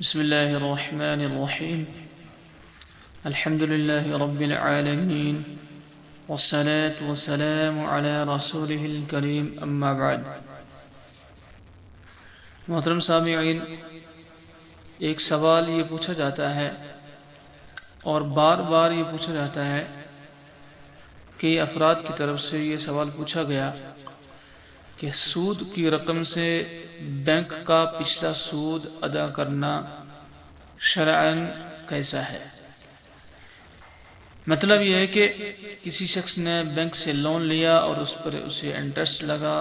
بسم الله الرحمن الرحيم. الحمد لله رب العالمين، والصلاة والسلام على رسوله الكريم، أما بعد. محترم سامعین، ایک سوال یہ پوچھا جاتا ہے اور بار بار یہ پوچھا جاتا ہے کہ افراد کی طرف سے یہ سوال پوچھا گیا کہ سود کی رقم سے بینک کا پچھلا سود ادا کرنا شرعاً کیسا ہے؟ مطلب یہ ہے کہ کسی شخص نے بینک سے لون لیا اور اس پر اسے انٹرسٹ لگا،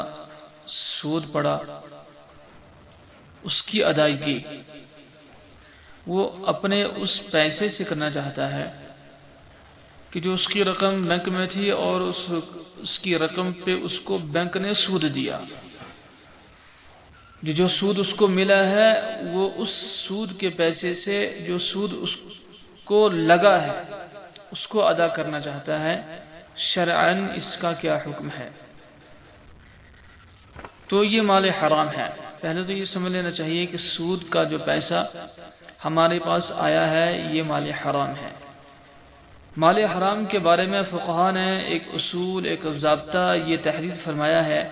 سود پڑا، اس کی ادائیگی وہ اپنے اس پیسے سے کرنا چاہتا ہے کہ جو اس کی رقم بینک میں تھی اور اس کی رقم پہ اس کو بینک نے سود دیا. جو سود اس کو ملا ہے وہ اس سود کے پیسے سے جو سود اس کو لگا ہے اس کو ادا کرنا چاہتا ہے. شرعاً اس کا کیا حکم ہے؟ تو یہ مال حرام ہے. پہلے تو یہ سمجھ لینا چاہیے کہ سود کا جو پیسہ ہمارے پاس آیا ہے یہ مال حرام ہے. مال حرام کے بارے میں فقہاء نے ایک اصول، ایک ضابطہ یہ تحریر فرمایا ہے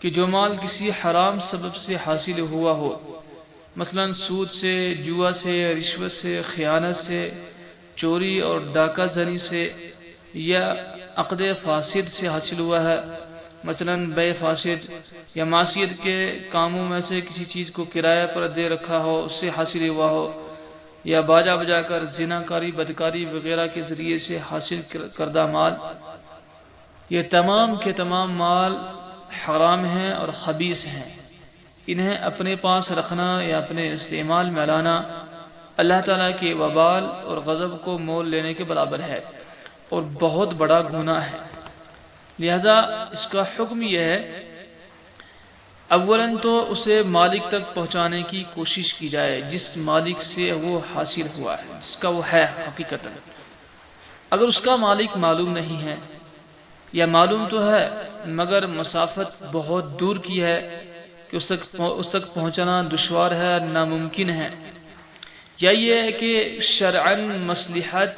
کہ جو مال کسی حرام سبب سے حاصل ہوا ہو، مثلا سود سے، جوا سے، رشوت سے، خیانت سے، چوری اور ڈاکہ زنی سے، یا عقد فاسد سے حاصل ہوا ہے، مثلا بے فاسد یا معصیت کے کاموں میں سے کسی چیز کو کرایہ پر دے رکھا ہو اس سے حاصل ہوا ہو، یا باجا بجا کر زناکاری، بدکاری وغیرہ کے ذریعے سے حاصل کردہ مال، یہ تمام کے تمام مال حرام ہیں اور خبیث ہیں. انہیں اپنے پاس رکھنا یا اپنے استعمال میں لانا اللہ تعالیٰ کے وبال اور غضب کو مول لینے کے برابر ہے اور بہت بڑا گناہ ہے. لہذا اس کا حکم یہ ہے، اولاً تو اسے مالک تک پہنچانے کی کوشش کی جائے جس مالک سے وہ حاصل ہوا ہے، جس کا وہ ہے حقیقتاً. اگر اس کا مالک معلوم نہیں ہے یا معلوم تو ہے مگر مسافت بہت دور کی ہے کہ اس تک پہنچنا دشوار ہے، ناممکن ہے، یا یہ ہے کہ شرعاً مصلحت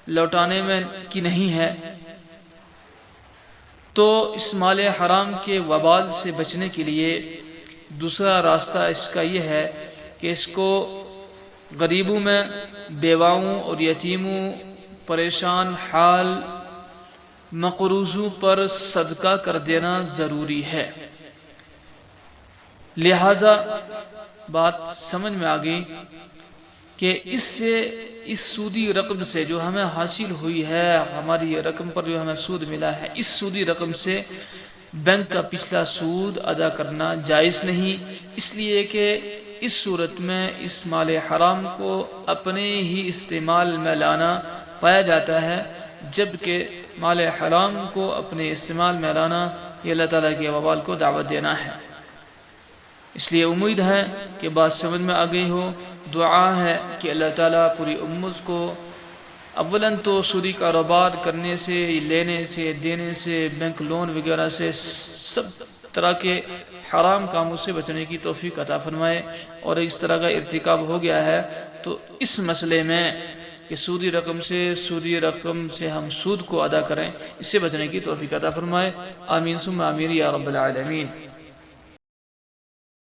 لوٹانے میں کی نہیں ہے، تو اس مال حرام کے وبال سے بچنے کے لیے دوسرا راستہ اس کا یہ ہے کہ اس کو غریبوں میں، بیواؤں اور یتیموں، پریشان حال مقروضوں پر صدقہ کر دینا ضروری ہے. لہذا بات سمجھ میں آ گئی کہ اس سودی رقم سے جو ہمیں حاصل ہوئی ہے، ہماری یہ رقم پر جو ہمیں سود ملا ہے، اس سودی رقم سے بینک کا پچھلا سود ادا کرنا جائز نہیں، اس لیے کہ اس صورت میں اس مال حرام کو اپنے ہی استعمال میں لانا پایا جاتا ہے، جبکہ مال حرام کو اپنے استعمال میں لانا یہ اللہ تعالیٰ کے وبال کو دعوت دینا ہے. اس لیے امید ہے کہ بات سمجھ میں آ گئی ہو. دعا ہے کہ اللہ تعالیٰ پوری امت کو اولاً تو سودی کاروبار کرنے سے، لینے سے، دینے سے، بینک لون وغیرہ سے، سب طرح کے حرام کاموں سے بچنے کی توفیق عطا فرمائے. اور اس طرح کا ارتکاب ہو گیا ہے تو اس مسئلے میں کہ سودی رقم سے ہم سود کو ادا کریں، اس سے بچنے کی توفیق عطا فرمائے. آمین ثم آمین یا رب العالمین.